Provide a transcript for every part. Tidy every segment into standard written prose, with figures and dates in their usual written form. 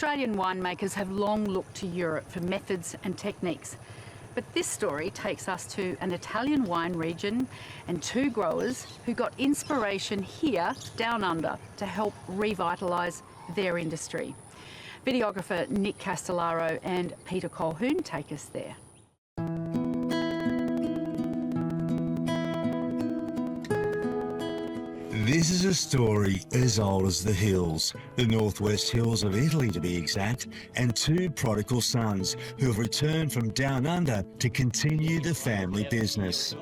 Australian winemakers have long looked to Europe for methods and techniques. But this story takes us to an Italian wine region and two growers who got inspiration here, down under, to help revitalise their industry. Videographer Nick Castellaro and Peter Colquhoun take us there. This is a story as old as the hills, the northwest hills of Italy to be exact, and two prodigal sons who have returned from down under to continue the family business.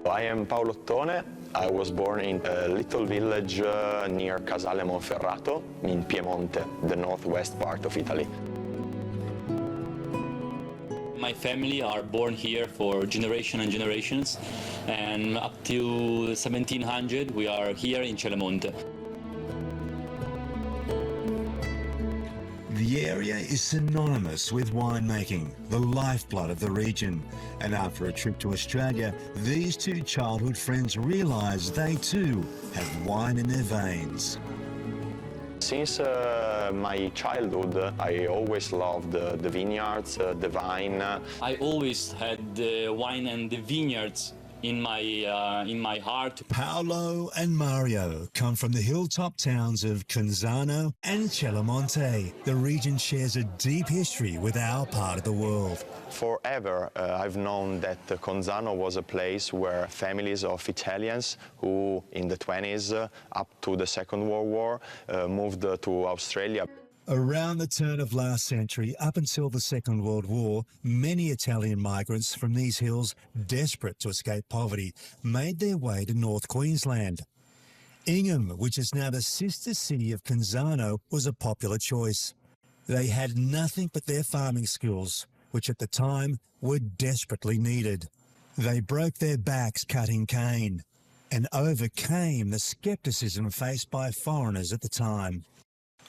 I am Paolo Ottone. I was born in a little village near Casale Monferrato in Piemonte, the northwest part of Italy. My family are born here for generations and generations, and up to 1700 we are here in Celemonte. The area is synonymous with winemaking, the lifeblood of the region. And after a trip to Australia, these two childhood friends realised they too have wine in their veins. Since my childhood, I always loved the vineyards, the vine. I always had the wine and the vineyards in my heart. Paolo and Mario come from the hilltop towns of Canzano and Celemonte. The region shares a deep history with our part of the world. Forever, I've known that Conzano was a place where families of Italians who, in the 20s, up to the Second World War, moved to Australia. Around the turn of last century, up until the Second World War, many Italian migrants from these hills, desperate to escape poverty, made their way to North Queensland. Ingham, which is now the sister city of Canzano, was a popular choice. They had nothing but their farming skills, which at the time were desperately needed. They broke their backs cutting cane and overcame the scepticism faced by foreigners at the time.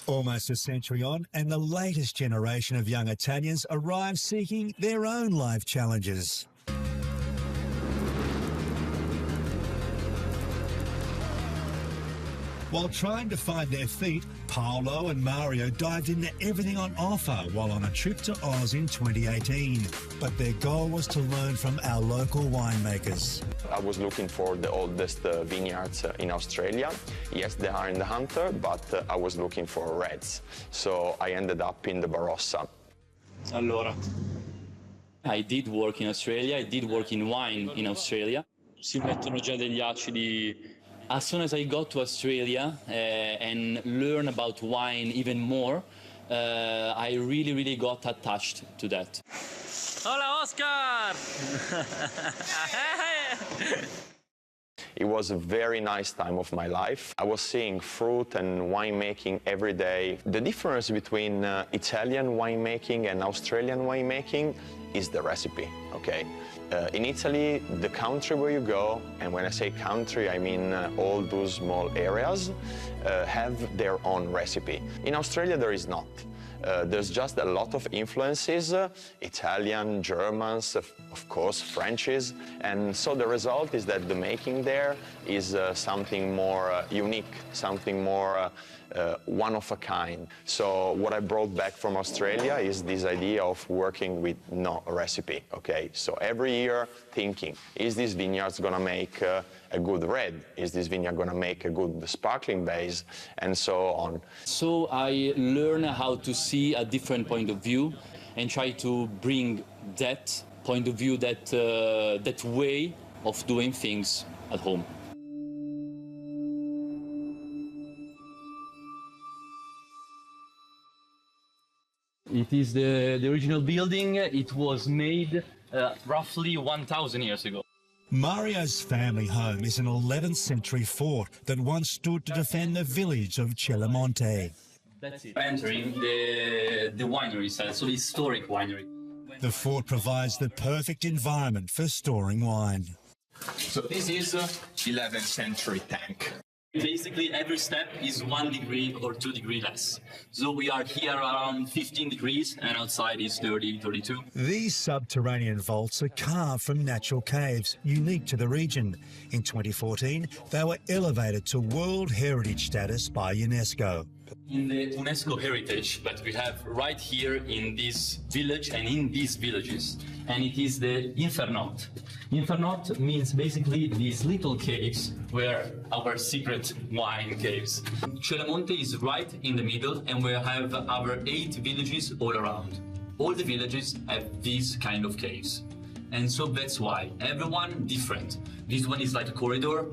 Almost a century on, and the latest generation of young Italians arrive seeking their own life challenges. While trying to find their feet, Paolo and Mario dived into everything on offer while on a trip to Oz in 2018. But their goal was to learn from our local winemakers. I was looking for the oldest vineyards in Australia. Yes, they are in the Hunter, but I was looking for reds. So I ended up in the Barossa. Allora, I did work in Australia, I did work in wine in Australia. Si mettono già degli acidi. As soon as I got to Australia and learned about wine even more, I really got attached to that. Hola, Oscar! It was a very nice time of my life. I was seeing fruit and winemaking every day. The difference between Italian winemaking and Australian winemaking is the recipe, okay? In Italy, the country where you go, and when I say country, I mean all those small areas, have their own recipe. In Australia, there is not. There's just a lot of influences, Italian, Germans, of course, Frenches, and so the result is that the making there is something more unique, something more one of a kind. So what I brought back from Australia is this idea of working with no recipe, okay? So every year thinking, is this vineyard gonna make a good red? Is this vineyard gonna make a good sparkling base? And so on. So I learned how to see a different point of view and try to bring that point of view, that way of doing things at home. It is the original building. It was made roughly 1,000 years ago. Mario's family home is an 11th century fort that once stood to defend the village of Celemonte. That's it. Entering the winery side, so historic winery. The fort provides the perfect environment for storing wine. So this is 11th century tank. Basically, every step is 1 degree or 2 degrees less. So we are here around 15 degrees and outside is 30, 32. These subterranean vaults are carved from natural caves, unique to the region. In 2014, they were elevated to World Heritage status by UNESCO. In the UNESCO heritage that we have right here in this village and in these villages, and it is the Infernote. Infernote means basically these little caves where our secret wine caves. Cellamonte is right in the middle, and we have our 8 villages all around. All the villages have these kind of caves. And so that's why everyone different. This one is like a corridor.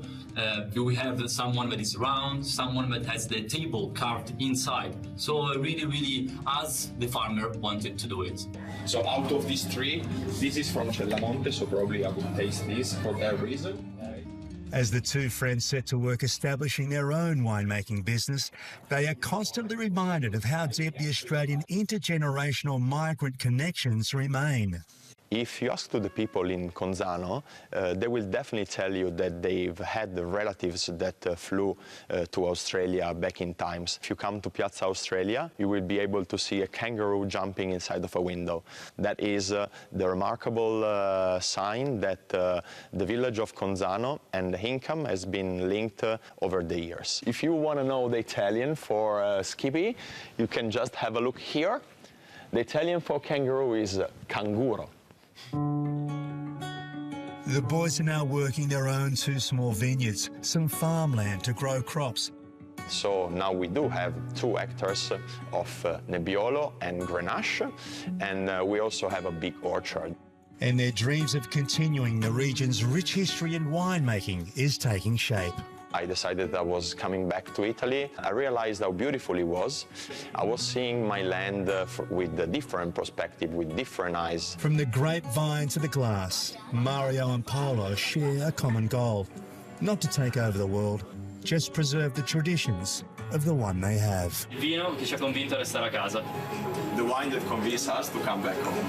We have someone that is round, someone that has the table carved inside. So really, as the farmer wanted to do it. So out of these 3, this is from Cellamonte, so probably I would taste this for that reason. As the two friends set to work establishing their own winemaking business, they are constantly reminded of how deep the Australian intergenerational migrant connections remain. If you ask to the people in Conzano, they will definitely tell you that they've had the relatives that flew to Australia back in times. If you come to Piazza Australia, you will be able to see a kangaroo jumping inside of a window. That is the remarkable sign that the village of Conzano and the Hincam has been linked over the years. If you want to know the Italian for Skippy, you can just have a look here. The Italian for kangaroo is canguro. The boys are now working their own 2 small vineyards, some farmland to grow crops. So now we do have 2 hectares of Nebbiolo and Grenache, and we also have a big orchard. And their dreams of continuing the region's rich history in winemaking is taking shape. I decided I was coming back to Italy. I realized how beautiful it was. I was seeing my land with a different perspective, with different eyes. From the grapevine to the glass, Mario and Paolo share a common goal. Not to take over the world, just preserve the traditions of the one they have. Il vino che ci ha convinto a restare a casa. The wine that convinced us to come back home.